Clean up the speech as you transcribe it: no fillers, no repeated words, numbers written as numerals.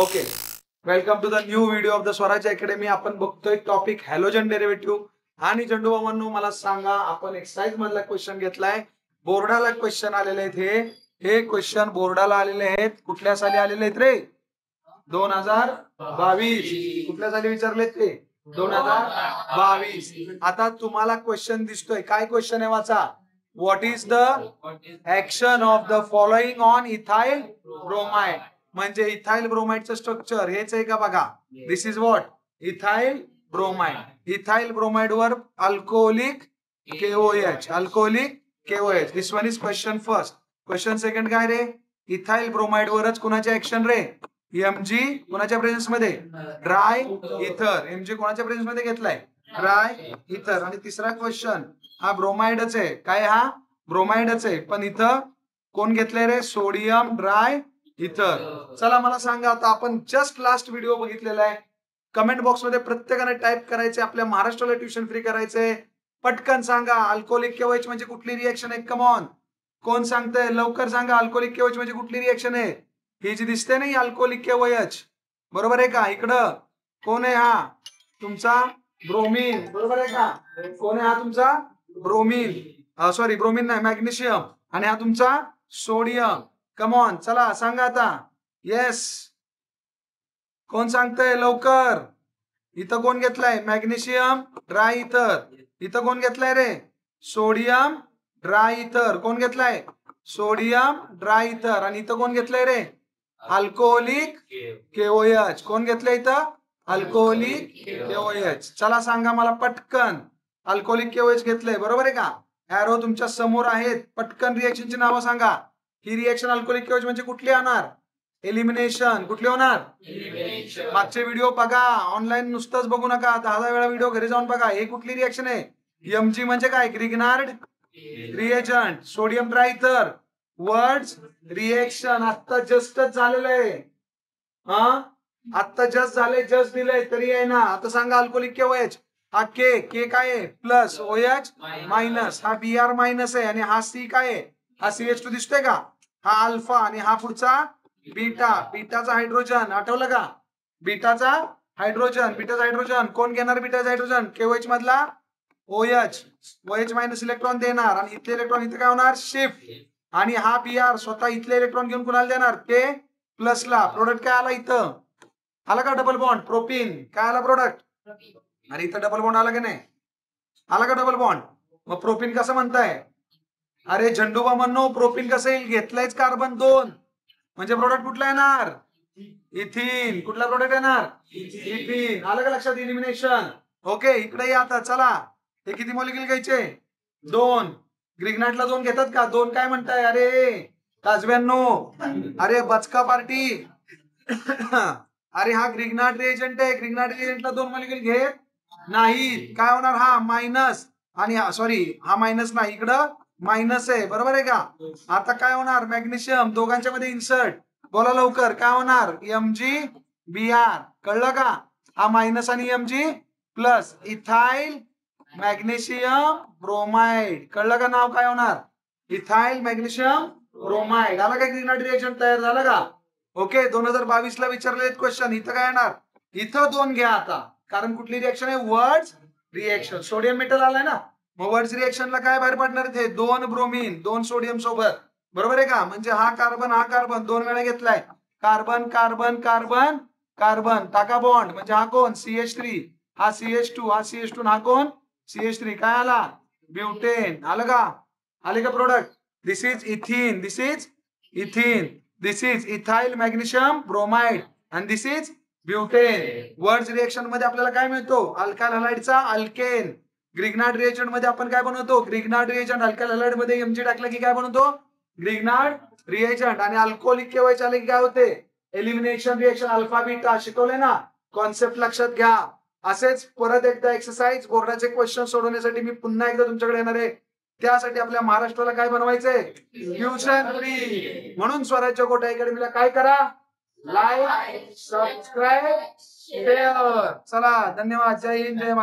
Okay, welcome to the new video of the Swaraj academy. आपण बघतोय topic halogen derivative. आणि झंडू बाबांनो मला सांगा, आपण एक्सरसाइज मधला क्वेश्चन घेतलाय, बोर्डाला क्वेश्चन आलेले आहेत. हे क्वेश्चन बोर्डाला आलेले आहेत. कुठल्या साली आलेले आहेत रे? 2022. कुठल्या साली विचारलेत ते? 2022. आता तुम्हाला क्वेश्चन दिसतोय, काय क्वेश्चन आहे वाचा. What is the action of the following on ethyl bromide. म्हणजे इथाइल ब्रोमाइडचं स्ट्रक्चर हेच आहे का बघा. This is what ethyl bromide. Ethyl bromide वर alcoholic KOH, alcoholic KOH. This one is question first. Question second काय रे? इथाइल ब्रोमाइड वरच कुणाचे ऍक्शन रे? Mg कोणाच्या प्रेझेन्स मध्ये? Dry ether. Mg कोणाच्या प्रेझेन्स मध्ये घेतलाय? ड्राय इथर. आणि तिसरा क्वेश्चन, हा ब्रोमाइडच आहे. काय हा? ब्रोमाइडच आहे, पण इथं कोण घेतलंय रे? सोडियम ड्राय इथर. चला मला सांगा, आता आपण जस्ट लास्ट व्हिडिओ बघितलेला आहे. कमेंट बॉक्स मध्ये प्रत्येकाने टाइप करायचे, आपल्या महाराष्ट्राला ट्युशन फ्री करायचे. पटकन सांगा अल्कोहोलिक KOH म्हणजे कुठली रिएक्शन आहे. कम ऑन, कोण सांगतंय? लवकर सांगा. अल्कोहोलिक KOH म्हणजे कुठली रिएक्शन आहे? ही जी दिसते नाही अल्कोहोलिक KOH, बरोबर आहे का? इकडं कोण आहे? हा तुमचा ब्रोमीन, बरोबर आहे का? कोण आहे हा तुमचा? ब्रोमीन. सॉरी, ब्रोमीन नाही, मॅग्नेशियम. आणि हा तुमचा सोडियम. कम ऑन, चला सांगा आता. येस, कोण सांगतंय लवकर? इथं कोण घेतलाय? मॅग्नेशियम ड्राय इथर. इथं कोण घेतलाय रे? सोडियम ड्राय इथर. कोण घेतलाय? सोडियम ड्राय इथर. आणि इथं कोण घेतलंय रे? Alcoholic KOH. कोण घेतलंय इथं? Alcoholic KOH. चला सांगा मला पटकन. अल्कोहोलिक KOH घेतलंय, बरोबर आहे का? एरो तुमच्या समोर आहेत. पटकन रिएक्शनची नावं सांगा. ही रिएक्शन अल्कोहोलिक KOH म्हणजे कुठली होणार? एलिमिनेशन. कुठली होणार? मागचे व्हिडिओ बघा, ऑनलाईन नुसतंच बघू नका. 10 वेळा व्हिडिओ घरी जाऊन बघा. हे कुठली रिएक्शन आहे? Mg म्हणजे काय? Grignard reagent. Sodium dry ether Wurtz reaction. आता जस्टच झालेलं आहे. आता जस्ट झाले, जस्ट दिलंय तरी आहे ना. आता सांगा अल्कोहोलिक KOH. हा के काय आहे? प्लस. OH minus. हा Br मायनस आहे. आणि हा C काय आहे? हा CH2 दिसतोय का? हा अल्फा. आणि हा पुढचा बीटा. बीटाचा हायड्रोजन आठवलं का? बीटाचा हायड्रोजन. बीटाचा हायड्रोजन कोण घेणार? बीटाचा हायड्रोजन KOH मधला OH मायनस इलेक्ट्रॉन देणार. आणि इथले इलेक्ट्रॉन इथे काय होणार? शिफ्ट. आणि हा Br स्वतः इथले इलेक्ट्रॉन घेऊन कुणाला देणार? K प्लस ला. प्रोडक्ट काय आला इथं? आला का डबल बॉन्ड? प्रोपीन. काय आला प्रोडक्ट? अरे इथं डबल बॉन्ड आला की नाही? आला का डबल बॉन्ड? मग प्रोपीन कसं म्हणताय? अरे झंडूबा म्हणून प्रोपीन कसं येईल? घेतलायच कार्बन 2, म्हणजे प्रोडक्ट कुठला येणार? इथिन. कुठला प्रोडक्ट येणार? इथिन. आलं का लक्षात? इलिमिनेशन. ओके, इकडे या आता. चला, हे किती मॉलिक्यूल घ्यायचे? 2. ग्रिग्नार्डला 2 घेतात का? 2 काय म्हणताय? अरे ताजव्यांनो, अरे बचका पार्टी. अरे हा ग्रिग्नार्ड रिएजंट आहे. ग्रिग्नार्ड रिएजंटला 2 मॉलिक्यूल घेत नाही. काय होणार? हा मायनस. आणि सॉरी, हा मायनस नाही, इकडं मायनस आहे, बरोबर आहे का? आता काय होणार? मॅग्नेशियम दोघांच्या मध्ये इन्सर्ट. बोला लवकर, काय होणार? Mg Br. कळलं का? हा मायनस आणि Mg plus. Ethyl magnesium bromide. कळलं का? नाव काय होणार? Ethyl magnesium bromide. आला का? ग्रिग्नार्ड रिएक्शन तयार झालं का? ओके, 2022 ला विचारले क्वेश्चन. इथं काय येणार? इथं 2 घ्या आता, कारण कुठली रिएक्शन आहे? Words reaction. सोडियम मेटल आलाय ना, मग वर्ड्स रिएक्शनला काय बाहेर पडणार? ते 2 ब्रोमीन 2 सोडियम सोबत, बरोबर आहे का? म्हणजे हा कार्बन 2 वेळा घेतलाय. Carbon carbon carbon carbon. टाका बॉन्ड. म्हणजे हा कोण? CH3. हा CH2. हा CH2. हा कोण? CH3. काय आला? ब्युटेन. आलं का? आले का product? This is ethene. This is ethene. This is ethyl magnesium bromide. आणि this is butane. Wurtz reaction मध्ये आपल्याला काय मिळतो? अल्काइल हलाइडचा अल्केन. ग्रिग्नार्ड रिएजंट मध्ये आपण काय बनवतो? Grignard reagent. अल्काइल हलाइड मध्ये Mg टाकलं की काय बनवतो? Grignard reagent. आणि अल्कोहोलिक KOH आले की काय होते? Elimination reaction. अल्फा बीटा शिकवले ना, कॉन्सेप्ट लक्षात घ्या. असेच परत एकदा एक्सरसाइज बोर्डाचे क्वेश्चन सोडवण्यासाठी मी पुन्हा एकदा तुमच्याकडे येणार आहे. त्यासाठी आपल्या महाराष्ट्राला काय बनवायचंय? Tuition free. म्हणून स्वराज्य गोटा अकॅडमीला काय करा? Like, subscribe, share. चला, धन्यवाद. जय हिंद, जय महाराष्ट्र.